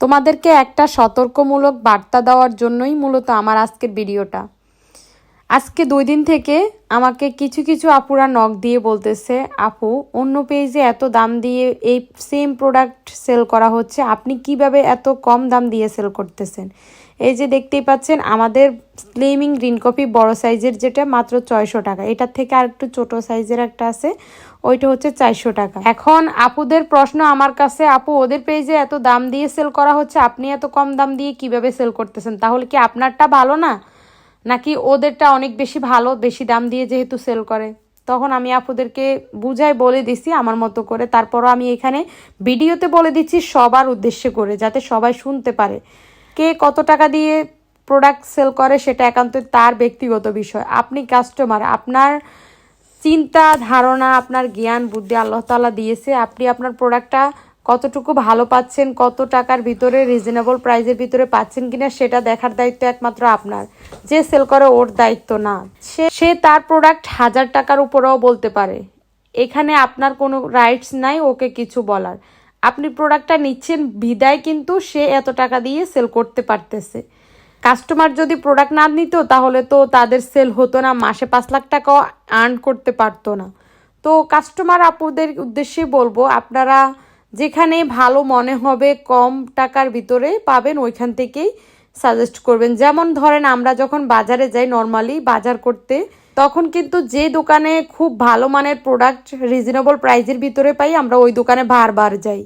তোমাদেরকে একটা সতর্কমূলক বার্তা দেওয়ার জন্যই মূলত আমার আজকের ভিডিওটা। আজকে 2 দিন থেকে আমাকে কিছু কিছু আপুরা নক দিয়ে বলতেছে, আপু অন্য পেজে এত দাম দিয়ে এই সেম প্রোডাক্ট সেল করা হচ্ছে, আপনি কিভাবে এত কম দাম দিয়ে সেল করতেছেন। এই যে দেখতেই পাচ্ছেন আমাদের স্লিমিং গ্রিন কফি বড় সাইজের, যেটা মাত্র 600 টাকা। এটার থেকে আর একটু ছোট সাইজের একটা আছে, ওইটা হচ্ছে 400 টাকা। এখন আপুদের প্রশ্ন আমার কাছে, আপু ওদের পেজে এত দাম দিয়ে সেল করা হচ্ছে, আপনি এত কম দাম দিয়ে কিভাবে সেল করতেছেন? তাহলে কি আপনারটা ভালো না, নাকি ওদেরটা অনেক বেশি ভালো, বেশি দাম দিয়ে যেহেতু সেল করে? তখন আমি আপুদেরকে বুঝাই বলে দিছি আমার মতো করে। তারপরও আমি এখানে ভিডিওতে বলে দিচ্ছি সবার উদ্দেশ্যে করে, যাতে সবাই শুনতে পারে। কে কত টাকা দিয়ে প্রোডাক্ট সেল করে সেটা একান্ত তার ব্যক্তিগত বিষয়। আপনি কাস্টমার, আপনার চিন্তা ধারণা, আপনার জ্ঞান বুদ্ধি আল্লাহ তাআলা দিয়েছে। আপনি আপনার প্রোডাক্টটা কতটুকু ভালো পাচ্ছেন, কত টাকার ভিতরে রিজনেবল প্রাইসের ভিতরে পাচ্ছেন কিনা, সেটা দেখার দায়িত্ব একমাত্র আপনার। যে সেল করে ওর দায়িত্ব না। সে তার প্রোডাক্ট 1000 টাকার উপরেও বলতে পারে, এখানে আপনার কোনো রাইটস নাই ওকে কিছু বলার। আপনি প্রোডাক্টটা নিচ্ছেন বিদায় কিন্তু সে এত টাকা দিয়ে সেল করতে পারতেছে। কাস্টমার যদি প্রোডাক্ট না নিত তাহলে তো তাদের সেল হতো না, মাসে 5 লাখ টাকাও আর্ন করতে পারতো না। তো কাস্টমার আপুদের উদ্দেশ্যে বলবো, আপনারা যেখানে ভালো মনে হবে, কম টাকার ভিতরে পাবেন, ওইখান থেকেই সাজেস্ট করবেন। যেমন ধরেন আমরা যখন বাজারে যাই নর্মালি বাজার করতে, তখন কিন্তু যে দোকানে খুব ভালো মানের প্রোডাক্ট রিজনেবল প্রাইসের ভিতরে পাই, আমরা ওই দোকানে বারবার যাই।